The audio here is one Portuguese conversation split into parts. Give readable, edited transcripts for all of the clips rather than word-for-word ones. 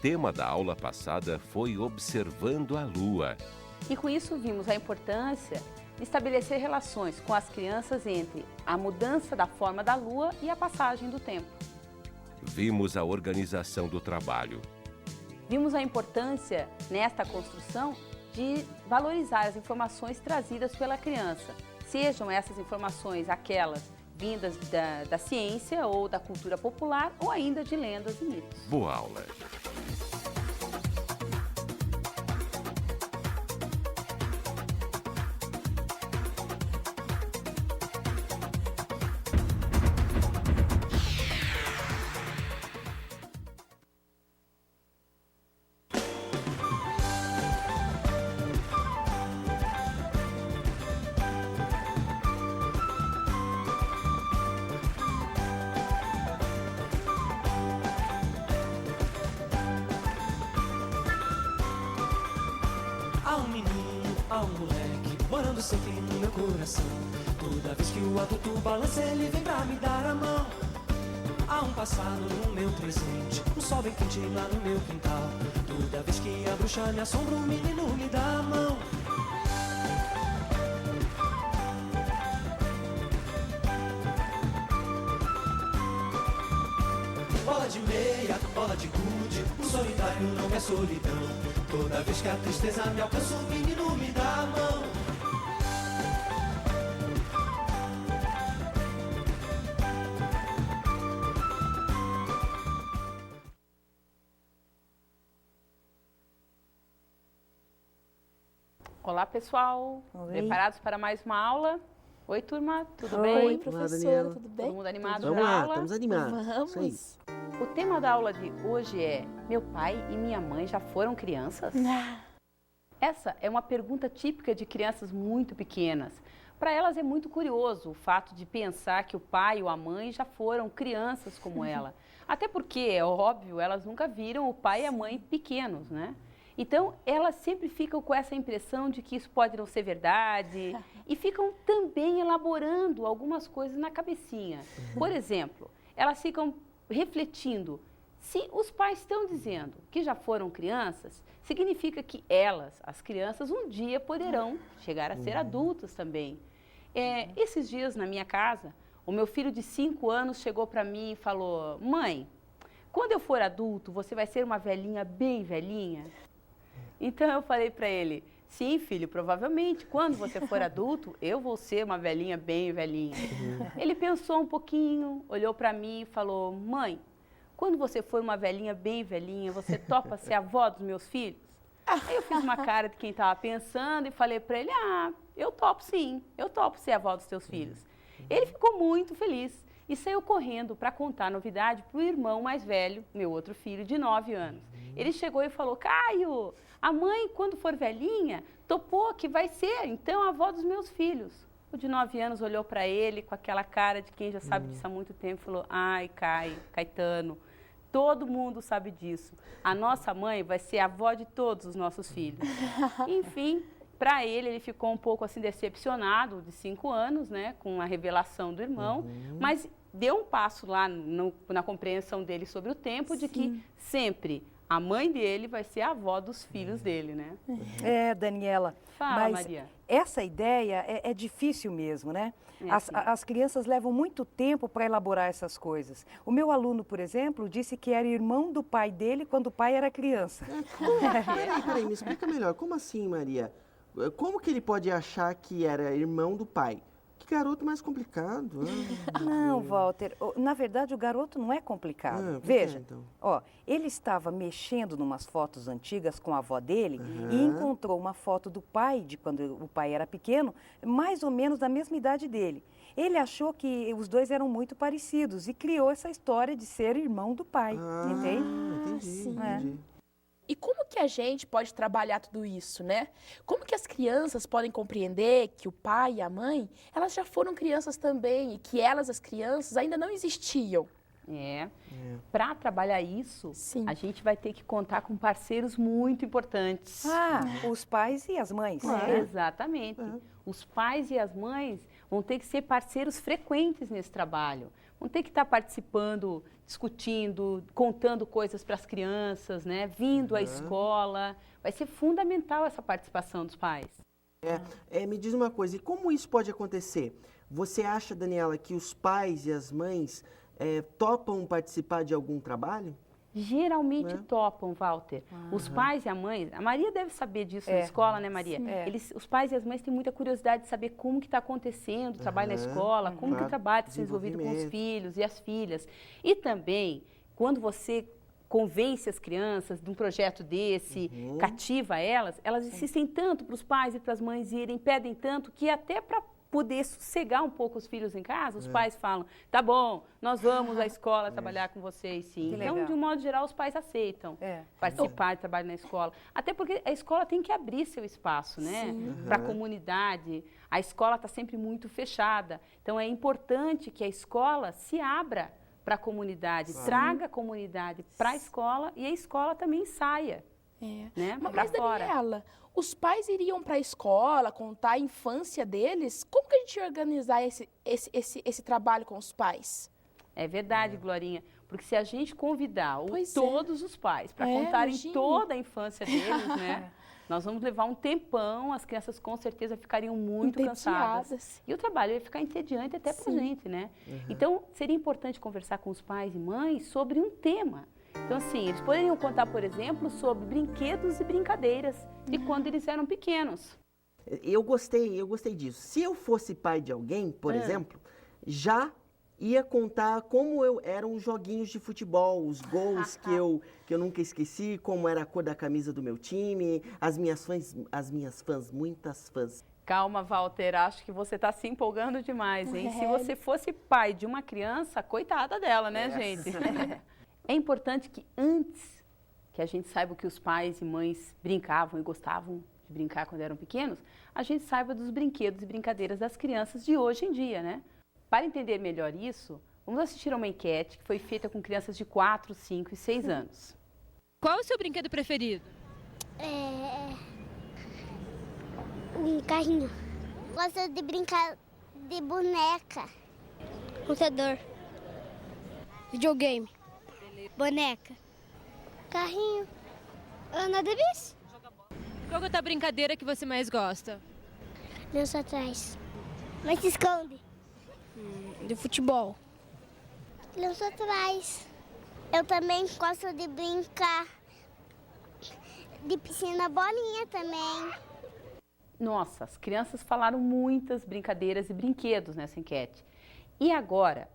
tema da aula passada foi observando a Lua. E com isso vimos a importância de estabelecer relações com as crianças entre a mudança da forma da Lua e a passagem do tempo. Vimos a organização do trabalho. Vimos a importância nesta construção de valorizar as informações trazidas pela criança, sejam essas informações aquelas vindas da ciência ou da cultura popular ou ainda de lendas e mitos. Boa aula! Há um menino, há um moleque, morando sempre no meu coração. Toda vez que o adulto balança, ele vem pra me dar a mão. Há um passado no meu presente, um sol bem quente lá no meu quintal. Toda vez que a bruxa me assombra, o menino me dá a mão. Bola de meia, bola de gude, o solitário não é solidão. Toda vez que a tristeza me alcança, o menino me dá a mão. Olá, pessoal! Oi. Preparados para mais uma aula? Oi, turma, tudo Oi, bem? professora, Daniela. tudo bem? Todo mundo animado Vamos para a lá, aula? estamos animados. Vamos. Isso O tema da aula de hoje é: meu pai e minha mãe já foram crianças? Essa é uma pergunta típica de crianças muito pequenas. Para elas é muito curioso o fato de pensar que o pai ou a mãe já foram crianças como ela. Até porque, é óbvio, elas nunca viram o pai e a mãe pequenos, né? Então, elas sempre ficam com essa impressão de que isso pode não ser verdade e ficam também elaborando algumas coisas na cabecinha. Por exemplo, elas ficam refletindo: se os pais estão dizendo que já foram crianças, significa que elas, as crianças, um dia poderão chegar a ser adultas também. Esses dias na minha casa, o meu filho de 5 anos chegou para mim e falou: mãe, quando eu for adulto, você vai ser uma velhinha bem velhinha? Então eu falei para ele: sim, filho, provavelmente, quando você for adulto, eu vou ser uma velhinha bem velhinha. Ele pensou um pouquinho, olhou para mim e falou: mãe, quando você for uma velhinha bem velhinha, você topa ser avó dos meus filhos? Aí eu fiz uma cara de quem estava pensando e falei para ele: ah, eu topo sim, eu topo ser avó dos teus filhos. Ele ficou muito feliz e saiu correndo para contar a novidade para o irmão mais velho, meu outro filho, de 9 anos. Ele chegou e falou: Caio, a mãe, quando for velhinha, topou que vai ser, então, a avó dos meus filhos. O de 9 anos olhou para ele com aquela cara de quem já sabe disso há muito tempo e falou: ai, Caetano, todo mundo sabe disso. A nossa mãe vai ser a avó de todos os nossos filhos. Enfim, para ele ficou um pouco assim decepcionado, de 5 anos, né, com a revelação do irmão, mas deu um passo lá na compreensão dele sobre o tempo, de que sempre a mãe dele vai ser a avó dos filhos dele, né? Daniela, Fala, mas Maria. essa ideia é difícil mesmo, né? Sim. As crianças levam muito tempo para elaborar essas coisas. O meu aluno, por exemplo, disse que era irmão do pai dele quando o pai era criança. Peraí, me explica melhor. Como assim, Maria? Como que ele pode achar que era irmão do pai? Que garoto mais complicado. Não, Walter, na verdade o garoto não é complicado. por que, Veja, então? ele estava mexendo numas fotos antigas com a avó dele e encontrou uma foto do pai, de quando o pai era pequeno, mais ou menos da mesma idade dele. Ele achou que os dois eram muito parecidos e criou essa história de ser irmão do pai, entende? Entendi, sim. entendi. E como que a gente pode trabalhar tudo isso, né? Como que as crianças podem compreender que o pai e a mãe, elas já foram crianças também e que elas, as crianças, ainda não existiam? Para trabalhar isso, Sim. a gente vai ter que contar com parceiros muito importantes. Os pais e as mães. Exatamente. Os pais e as mães vão ter que ser parceiros frequentes nesse trabalho, vão ter que estar participando, discutindo, contando coisas para as crianças, né? Vindo à escola. Vai ser fundamental essa participação dos pais. Me diz uma coisa, e como isso pode acontecer? Você acha, Daniela, que os pais e as mães topam participar de algum trabalho? Geralmente topam, Walter. Os pais e a mãe, a Maria deve saber disso na escola, né, Maria? Os pais e as mães têm muita curiosidade de saber como que está acontecendo o trabalho na escola, como que o trabalho está sendo desenvolvido com os filhos e as filhas. E também, quando você convence as crianças de um projeto desse, cativa elas insistem tanto para os pais e para as mães irem, pedem tanto, que até para poder sossegar um pouco os filhos em casa, os pais falam, tá bom, nós vamos à escola trabalhar com vocês, sim. Então, de um modo geral, os pais aceitam participar de trabalho na escola. Até porque a escola tem que abrir seu espaço, né? Para a comunidade. A escola está sempre muito fechada. Então, é importante que a escola se abra para a comunidade, traga a comunidade para a escola e a escola também saia. Né? Mas, Daniela, os pais iriam para a escola, contar a infância deles? Como que a gente ia organizar esse trabalho com os pais? É verdade, Glorinha, porque se a gente convidar todos os pais para contarem toda a infância deles, né? Nós vamos levar um tempão, as crianças com certeza ficariam muito cansadas. E o trabalho ia ficar entediante até para a gente, né? Então, seria importante conversar com os pais e mães sobre um tema. Então, assim, eles poderiam contar, por exemplo, sobre brinquedos e brincadeiras de quando eles eram pequenos. Eu gostei disso. Se eu fosse pai de alguém, por exemplo, já ia contar como eram os joguinhos de futebol, os gols que eu nunca esqueci, como era a cor da camisa do meu time, as minhas fãs, muitas fãs. Calma, Walter, acho que você está se empolgando demais, hein? Se você fosse pai de uma criança, coitada dela, né, gente? É importante que antes que a gente saiba o que os pais e mães brincavam e gostavam de brincar quando eram pequenos, a gente saiba dos brinquedos e brincadeiras das crianças de hoje em dia, né? Para entender melhor isso, vamos assistir a uma enquete que foi feita com crianças de 4, 5 e 6 anos. Qual o seu brinquedo preferido? Um carrinho. Gosto de brincar de boneca. Computador. Videogame. Boneca. Carrinho. Ana de bici. Qual é a tua brincadeira que você mais gosta? Lança atrás. Mas se esconde. De futebol. Lança atrás. Eu também gosto de brincar de piscina bolinha também. Nossa, as crianças falaram muitas brincadeiras e brinquedos nessa enquete. E agora,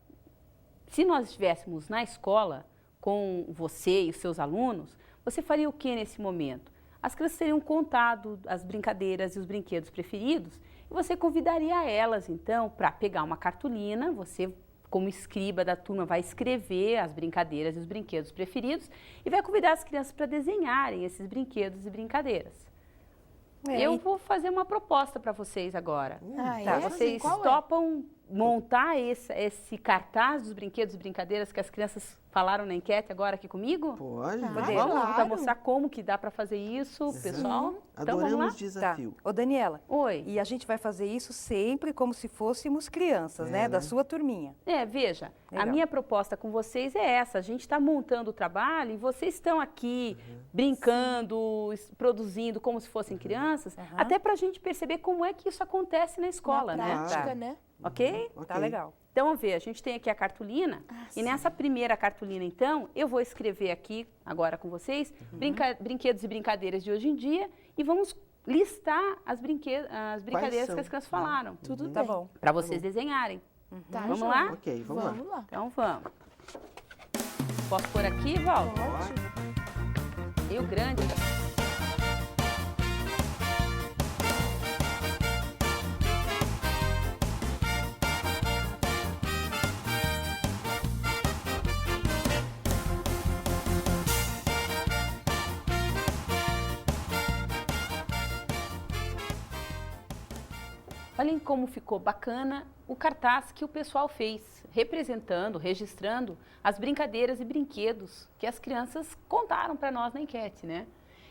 se nós estivéssemos na escola com você e os seus alunos, você faria o que nesse momento? As crianças teriam contado as brincadeiras e os brinquedos preferidos e você convidaria elas, então, para pegar uma cartolina, você, como escriba da turma, vai escrever as brincadeiras e os brinquedos preferidos e vai convidar as crianças para desenharem esses brinquedos e brincadeiras. Eu vou fazer uma proposta para vocês agora. Vocês topam montar esse cartaz dos brinquedos e brincadeiras que as crianças falaram na enquete agora aqui comigo? Pode. Vamos para mostrar como que dá para fazer isso, pessoal? Então vamos lá? Adoramos desafio. Ô, Daniela. Oi. E a gente vai fazer isso sempre como se fôssemos crianças, né? Da sua turminha. Veja, Legal. a minha proposta com vocês é essa. A gente está montando o trabalho e vocês estão aqui brincando, produzindo como se fossem crianças, até para a gente perceber como é que isso acontece na escola, Na né? prática, né? Ok? Tá legal. Então, vamos ver, a gente tem aqui a cartolina, e nessa primeira cartolina, então, eu vou escrever aqui, agora com vocês, brinquedos e brincadeiras de hoje em dia, e vamos listar as brincadeiras que as crianças falaram. Tudo Tá bem. bom. Para vocês desenharem. Tá, Vamos joia. lá? Ok, vamos Vamos lá. Então, vamos. Posso pôr aqui, Val? Rio Grande. Olhem como ficou bacana o cartaz que o pessoal fez, representando, registrando as brincadeiras e brinquedos que as crianças contaram para nós na enquete, né?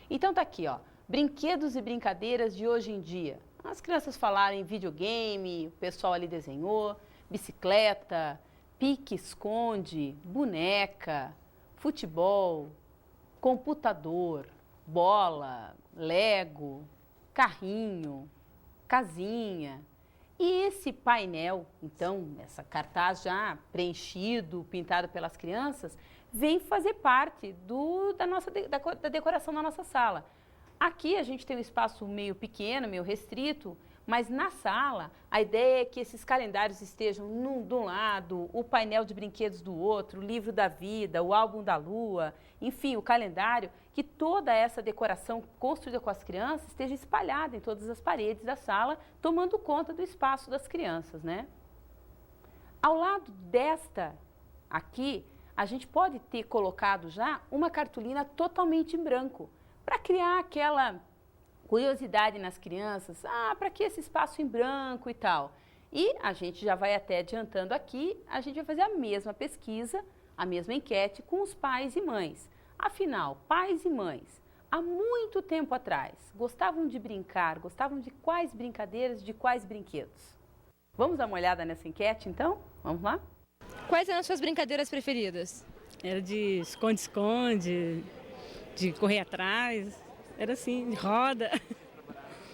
Então tá aqui, ó, brinquedos e brincadeiras de hoje em dia. As crianças falaram em videogame, o pessoal ali desenhou, bicicleta, pique, esconde, boneca, futebol, computador, bola, lego, carrinho, casinha. E esse painel, então, essa cartaz já preenchido, pintado pelas crianças, vem fazer parte da decoração da nossa sala. Aqui a gente tem um espaço meio pequeno, meio restrito, mas na sala a ideia é que esses calendários estejam de um lado, o painel de brinquedos do outro, o livro da vida, o álbum da lua, enfim, o calendário, que toda essa decoração construída com as crianças esteja espalhada em todas as paredes da sala, tomando conta do espaço das crianças, né? Ao lado desta aqui, a gente pode ter colocado já uma cartolina totalmente em branco, para criar aquela curiosidade nas crianças, para que esse espaço em branco e tal. E a gente já vai até adiantando aqui, a gente vai fazer a mesma pesquisa, a mesma enquete com os pais e mães. Afinal, pais e mães, há muito tempo atrás, gostavam de brincar, gostavam de quais brincadeiras, de quais brinquedos? Vamos dar uma olhada nessa enquete, então? Vamos lá? Quais eram as suas brincadeiras preferidas? Era de esconde-esconde, de correr atrás, era assim, de roda.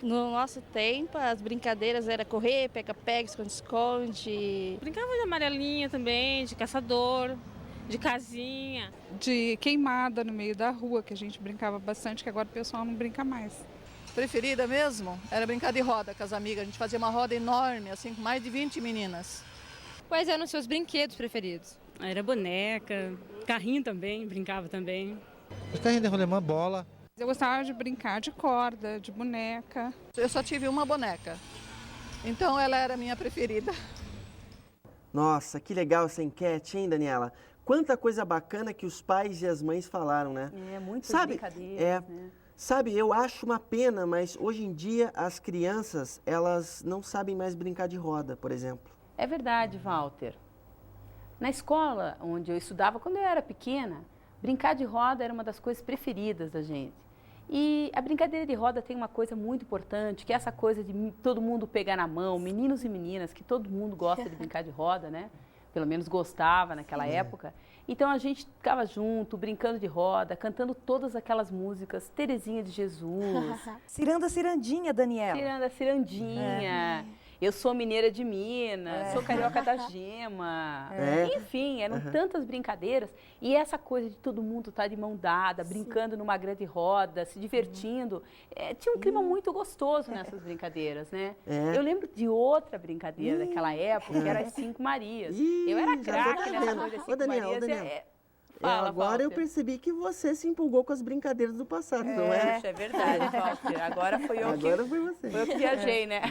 No nosso tempo, as brincadeiras era correr, pega-pega, esconde-esconde. Brincava de amarelinha também, de caçador, de casinha. De queimada no meio da rua, que a gente brincava bastante, que agora o pessoal não brinca mais. Preferida mesmo era brincar de roda com as amigas. A gente fazia uma roda enorme, assim, com mais de 20 meninas. Quais eram os seus brinquedos preferidos? Era boneca, carrinho também, brincava também. Os carrinhos de rolemã, bola. Eu gostava de brincar de corda, de boneca. Eu só tive uma boneca, então ela era a minha preferida. Nossa, que legal essa enquete, hein, Daniela? Quanta coisa bacana que os pais e as mães falaram, né? Muitas né? brincadeiras, Sabe, eu acho uma pena, mas hoje em dia as crianças, elas não sabem mais brincar de roda, por exemplo. É verdade, Walter. Na escola onde eu estudava, quando eu era pequena, brincar de roda era uma das coisas preferidas da gente. E a brincadeira de roda tem uma coisa muito importante, que é essa coisa de todo mundo pegar na mão, meninos e meninas, que todo mundo gosta de brincar de roda, né? Pelo menos gostava naquela época. Então a gente ficava junto, brincando de roda, cantando todas aquelas músicas, Terezinha de Jesus. Ciranda, cirandinha, Daniela. Ciranda, cirandinha. Eu sou mineira de Minas, sou carioca da gema. Enfim, eram tantas brincadeiras. E essa coisa de todo mundo estar de mão dada, brincando numa grande roda, se divertindo. Tinha um clima muito gostoso nessas brincadeiras, né? Eu lembro de outra brincadeira daquela época, que era as 5 Marias. Eu era craque nessa coisa das 5 Marias. Fala, agora eu percebi que você se empolgou com as brincadeiras do passado, não é? Isso é verdade, Walter. Agora foi eu que viajei, né?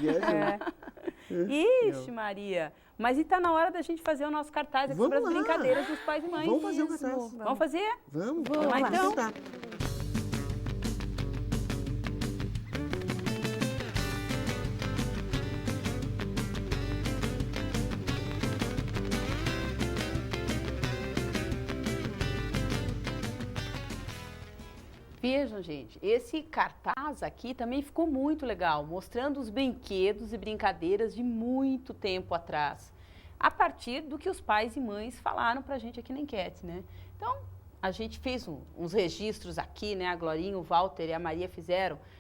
Ixi, Maria. Mas e tá na hora da gente fazer o nosso cartaz aqui sobre as brincadeiras dos pais e mães. Vamos fazer o cartaz. Vamos fazer? Vamos lá, então. Tá. Vejam, gente, esse cartaz aqui também ficou muito legal, mostrando os brinquedos e brincadeiras de muito tempo atrás, a partir do que os pais e mães falaram pra gente aqui na enquete, né? Então, a gente fez uns registros aqui, né? A Glorinha, o Walter e a Maria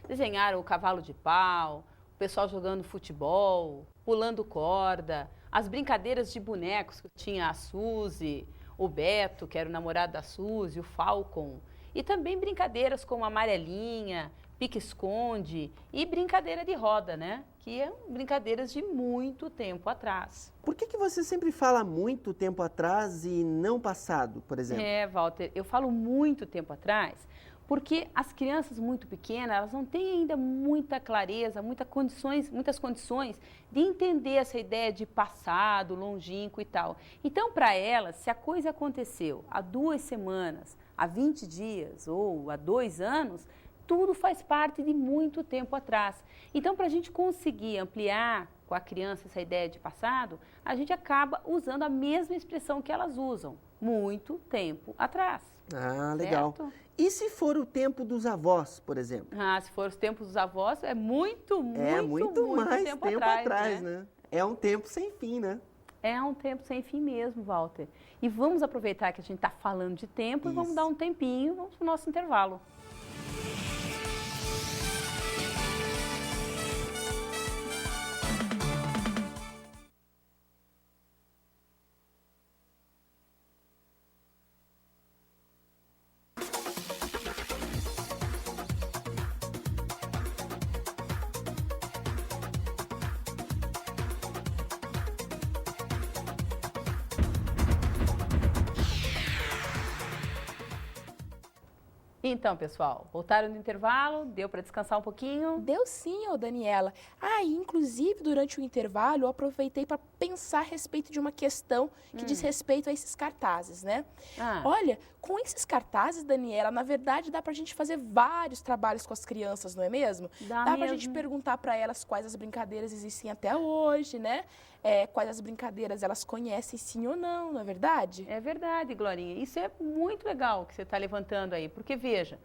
desenharam o cavalo de pau, o pessoal jogando futebol, pulando corda, as brincadeiras de bonecos, que tinha a Suzy, o Beto, que era o namorado da Suzy, o Falcon. E também brincadeiras como amarelinha, pique-esconde e brincadeira de roda, né? Que são brincadeiras de muito tempo atrás. Por que você sempre fala muito tempo atrás e não passado, por exemplo? Walter, eu falo muito tempo atrás porque as crianças muito pequenas, elas não têm ainda muita clareza, muitas condições de entender essa ideia de passado, longínquo e tal. Então, para elas, se a coisa aconteceu há 2 semanas, há 20 dias ou há 2 anos, tudo faz parte de muito tempo atrás. Então, para a gente conseguir ampliar com a criança essa ideia de passado, a gente acaba usando a mesma expressão que elas usam, muito tempo atrás. Ah, legal. Certo? E se for o tempo dos avós, por exemplo? Se for os tempos dos avós, é muito mais tempo atrás, né? É um tempo sem fim, né? É um tempo sem fim mesmo, Walter. E vamos aproveitar que a gente está falando de tempo e vamos dar um tempinho, vamos para o nosso intervalo. Então, pessoal, voltaram do intervalo? Deu para descansar um pouquinho? Deu sim, Daniela. Inclusive, durante o intervalo, eu aproveitei para pensar a respeito de uma questão que diz respeito a esses cartazes, né? Olha, com esses cartazes, Daniela, na verdade, dá para a gente fazer vários trabalhos com as crianças, não é mesmo? Dá para a gente perguntar para elas quais as brincadeiras existem até hoje, né? Quais as brincadeiras elas conhecem sim ou não é verdade? É verdade, Glorinha. Isso é muito legal que você está levantando aí, porque veja,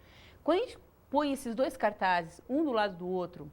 quando a gente põe esses dois cartazes, um do lado do outro,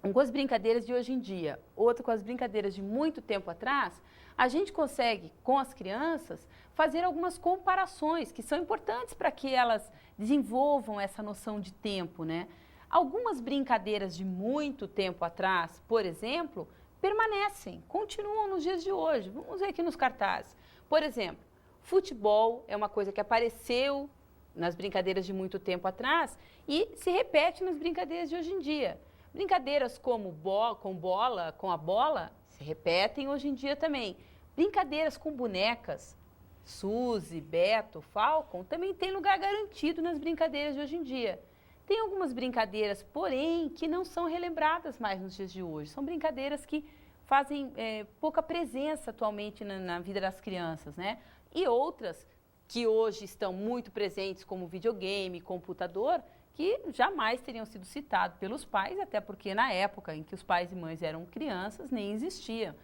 um com as brincadeiras de hoje em dia, outro com as brincadeiras de muito tempo atrás, a gente consegue, com as crianças, fazer algumas comparações que são importantes para que elas desenvolvam essa noção de tempo, né? Algumas brincadeiras de muito tempo atrás, por exemplo, permanecem, continuam nos dias de hoje. Vamos ver aqui nos cartazes. Por exemplo, futebol é uma coisa que apareceu nas brincadeiras de muito tempo atrás e se repete nas brincadeiras de hoje em dia. Brincadeiras como com a bola, se repetem hoje em dia também. Brincadeiras com bonecas, Suzy, Beto, Falcon, também tem lugar garantido nas brincadeiras de hoje em dia. Tem algumas brincadeiras, porém, que não são relembradas mais nos dias de hoje. São brincadeiras que fazem pouca presença atualmente na vida das crianças, né? E outras que hoje estão muito presentes, como videogame, computador, que jamais teriam sido citados pelos pais, até porque na época em que os pais e mães eram crianças, nem existia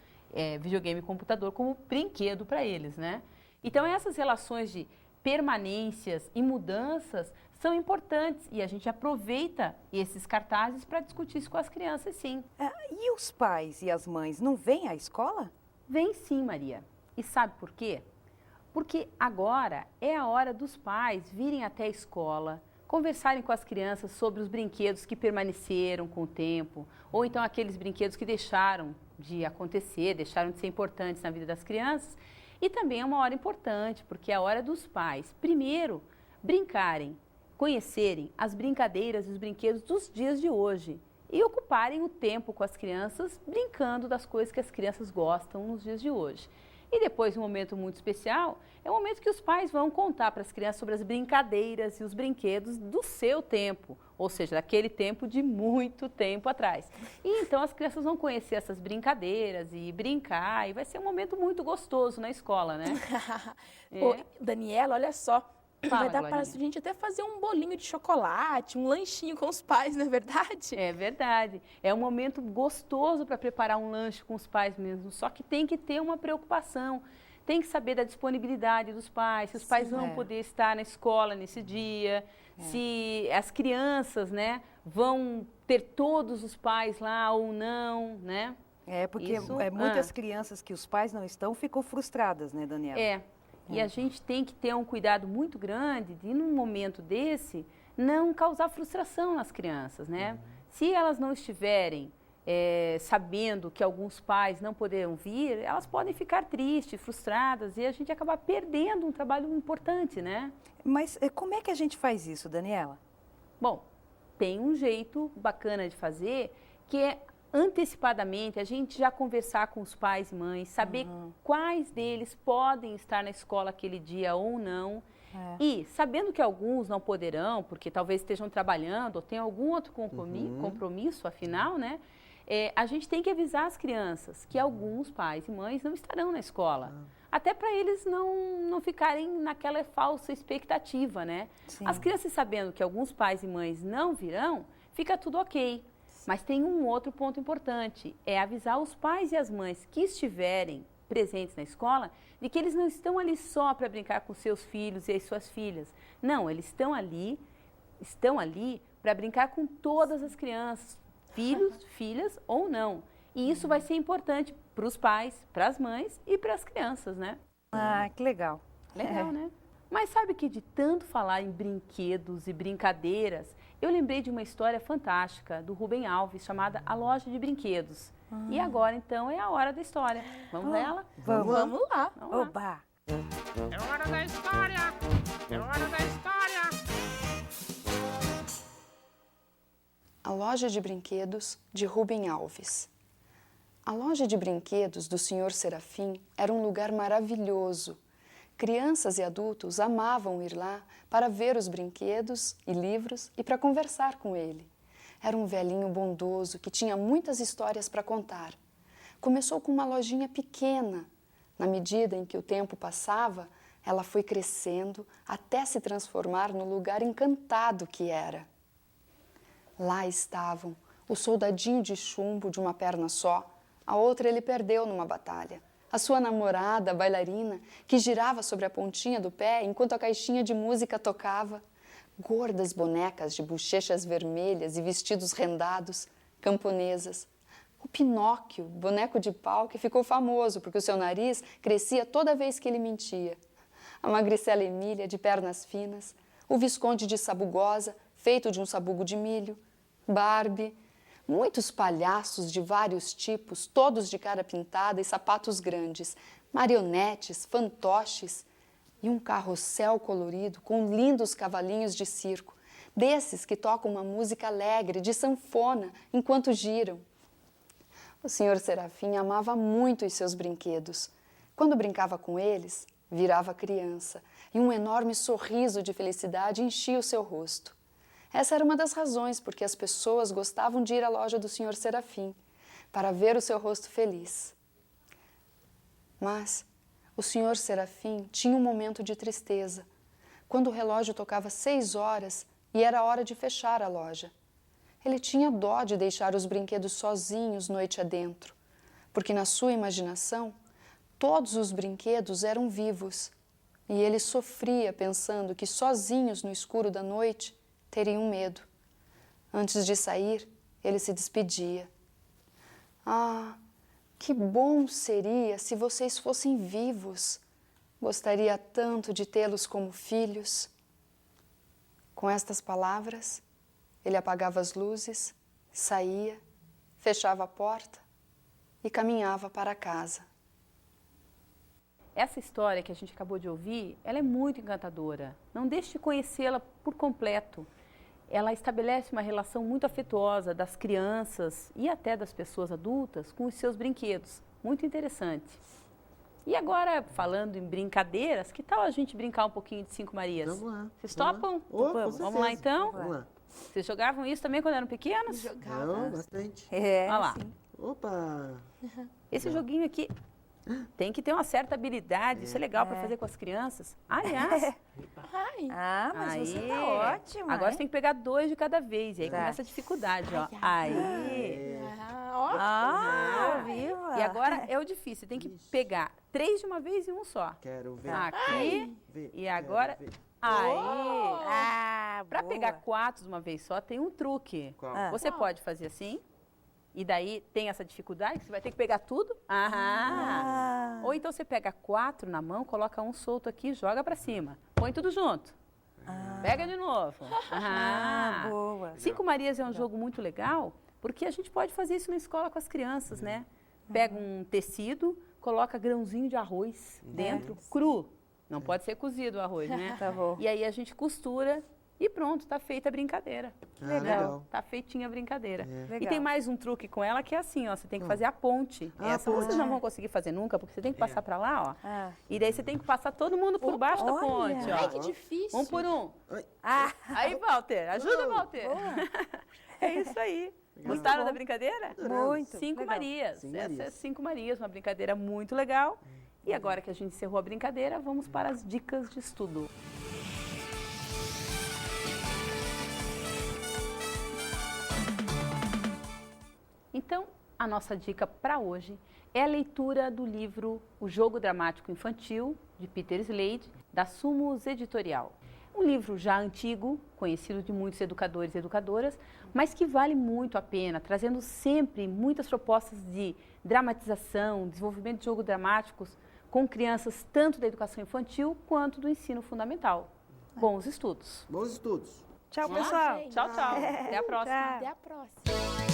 videogame e computador como brinquedo para eles, né? Então, essas relações de permanências e mudanças são importantes e a gente aproveita esses cartazes para discutir isso com as crianças, sim. E os pais e as mães não vêm à escola? Vêm sim, Maria. E sabe por quê? Porque agora é a hora dos pais virem até a escola, conversarem com as crianças sobre os brinquedos que permaneceram com o tempo, ou então aqueles brinquedos que deixaram de acontecer, deixaram de ser importantes na vida das crianças. E também é uma hora importante, porque é a hora dos pais, primeiro, brincarem, conhecerem as brincadeiras e os brinquedos dos dias de hoje e ocuparem o tempo com as crianças brincando das coisas que as crianças gostam nos dias de hoje. E depois, um momento muito especial, é o momento que os pais vão contar para as crianças sobre as brincadeiras e os brinquedos do seu tempo, ou seja, daquele tempo de muito tempo atrás. E então as crianças vão conhecer essas brincadeiras e brincar, e vai ser um momento muito gostoso na escola, né? Ô, Daniela, olha só. Vai dar para a Glorinha. gente até fazer um bolinho de chocolate, um lanchinho com os pais, não é verdade? É verdade. É um momento gostoso para preparar um lanche com os pais mesmo, só que tem que ter uma preocupação. Tem que saber da disponibilidade dos pais, se os pais vão poder estar na escola nesse dia, se as crianças, né, vão ter todos os pais lá ou não, né? Porque muitas crianças que os pais não estão ficam frustradas, né, Daniela? E a gente tem que ter um cuidado muito grande de, num momento desse, não causar frustração nas crianças, né? Se elas não estiverem sabendo que alguns pais não poderão vir, elas podem ficar tristes, frustradas e a gente acabar perdendo um trabalho importante, né? Mas como é que a gente faz isso, Daniela? Bom, tem um jeito bacana de fazer, que é antecipadamente a gente já conversar com os pais e mães, saber quais deles podem estar na escola aquele dia ou não. E sabendo que alguns não poderão, porque talvez estejam trabalhando ou tenham algum outro compromisso, afinal, né? A gente tem que avisar as crianças que alguns pais e mães não estarão na escola. Até para eles não ficarem naquela falsa expectativa, né? Sim. As crianças sabendo que alguns pais e mães não virão, fica tudo ok. Mas tem um outro ponto importante, é avisar os pais e as mães que estiverem presentes na escola de que eles não estão ali só para brincar com seus filhos e as suas filhas. Não, eles estão ali para brincar com todas as crianças, filhos, filhas ou não. E isso vai ser importante para os pais, para as mães e para as crianças, né? Ah, que legal. Legal, né? Mas sabe que de tanto falar em brinquedos e brincadeiras, eu lembrei de uma história fantástica do Rubem Alves, chamada A Loja de Brinquedos. E agora, então, é a hora da história. Vamos nela? Vamos lá. Oba! É hora da história! É hora da história! A Loja de Brinquedos, de Rubem Alves. A loja de brinquedos do Sr. Serafim era um lugar maravilhoso. Crianças e adultos amavam ir lá para ver os brinquedos e livros e para conversar com ele. Era um velhinho bondoso que tinha muitas histórias para contar. Começou com uma lojinha pequena. Na medida em que o tempo passava, ela foi crescendo até se transformar no lugar encantado que era. Lá estavam o soldadinho de chumbo de uma perna só, a outra ele perdeu numa batalha. A sua namorada, a bailarina, que girava sobre a pontinha do pé enquanto a caixinha de música tocava. Gordas bonecas de bochechas vermelhas e vestidos rendados, camponesas. O Pinóquio, boneco de pau que ficou famoso porque o seu nariz crescia toda vez que ele mentia. A magricela Emília, de pernas finas. O Visconde de Sabugosa, feito de um sabugo de milho. Barbie. Muitos palhaços de vários tipos, todos de cara pintada e sapatos grandes, marionetes, fantoches e um carrossel colorido com lindos cavalinhos de circo, desses que tocam uma música alegre de sanfona enquanto giram. O Sr. Serafim amava muito os seus brinquedos. Quando brincava com eles, virava criança e um enorme sorriso de felicidade enchia o seu rosto. Essa era uma das razões porque as pessoas gostavam de ir à loja do Sr. Serafim, para ver o seu rosto feliz. Mas o Sr. Serafim tinha um momento de tristeza, quando o relógio tocava 6 horas e era hora de fechar a loja. Ele tinha dó de deixar os brinquedos sozinhos noite adentro, porque na sua imaginação, todos os brinquedos eram vivos, e ele sofria pensando que sozinhos no escuro da noite, teriam medo. Antes de sair, ele se despedia. Ah, que bom seria se vocês fossem vivos. Gostaria tanto de tê-los como filhos. Com estas palavras, ele apagava as luzes, saía, fechava a porta e caminhava para casa. Essa história que a gente acabou de ouvir, ela é muito encantadora. Não deixe de conhecê-la por completo. Ela estabelece uma relação muito afetuosa das crianças e até das pessoas adultas com os seus brinquedos. Muito interessante. E agora, falando em brincadeiras, que tal a gente brincar um pouquinho de 5 Marias? Vamos lá. Vocês topam? Vamos lá então? Vamos lá. Vocês jogavam isso também quando eram pequenos? Não, bastante. Olha lá. Sim. Opa! Esse joguinho aqui tem que ter uma certa habilidade, isso é legal para fazer com as crianças. Aliás, Ah, mas aí, você tá ótima. agora você tem que pegar 2 de cada vez, e aí Tá. começa a dificuldade, ó. Aí. viva! E agora é o difícil, você tem que pegar 3 de uma vez e um só. Quero ver. Aqui, Ver, e agora... quero ver. Aí. Para boa. pegar 4 de uma vez só, tem um truque. Qual? Você pode fazer assim, e daí tem essa dificuldade, que você vai ter que pegar tudo. Ou então você pega 4 na mão, coloca um solto aqui, joga para cima. Põe tudo junto. Pega de novo. Boa. 5 Marias é um jogo muito legal, porque a gente pode fazer isso na escola com as crianças, né? Pega um tecido, coloca grãozinho de arroz dentro, cru. Não pode ser cozido o arroz, né? Tá bom. E aí a gente costura e pronto, tá feita a brincadeira. Legal. Tá feitinha a brincadeira. E Legal. tem mais um truque com ela que é assim, ó, você tem que fazer a ponte. Essa vocês não vão conseguir fazer nunca, porque você tem que passar para lá, ó. E daí você tem que passar todo mundo por baixo da ponte, ó. Ai, que difícil. Um por um. Ai. Aí, Walter, ajuda, Walter. É isso aí. Gostaram da brincadeira? Muito. 5 legal. Marias. Cinco Essa é Marias. 5 Marias, uma brincadeira muito legal. E agora que a gente encerrou a brincadeira, vamos para as dicas de estudo. Então, a nossa dica para hoje é a leitura do livro O Jogo Dramático Infantil, de Peter Slade, da Sumos Editorial. Um livro já antigo, conhecido de muitos educadores e educadoras, mas que vale muito a pena, trazendo sempre muitas propostas de dramatização, desenvolvimento de jogos dramáticos com crianças tanto da educação infantil quanto do ensino fundamental. Bons estudos. Bons estudos. Tchau, pessoal. Tchau, tchau. Até a próxima. Tchau. Até a próxima.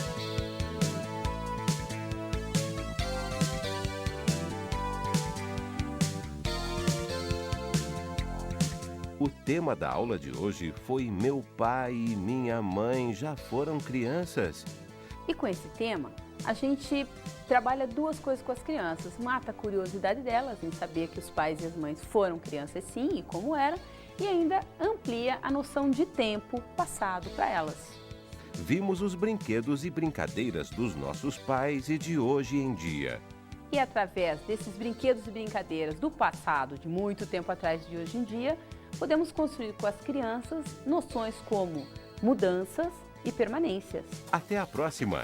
O tema da aula de hoje foi Meu pai e minha mãe já foram crianças. E com esse tema, a gente trabalha duas coisas com as crianças. Mata a curiosidade delas em saber que os pais e as mães foram crianças sim e como era, e ainda amplia a noção de tempo passado para elas. Vimos os brinquedos e brincadeiras dos nossos pais e de hoje em dia. E através desses brinquedos e brincadeiras do passado, de muito tempo atrás e de hoje em dia, podemos construir com as crianças noções como mudanças e permanências. Até a próxima!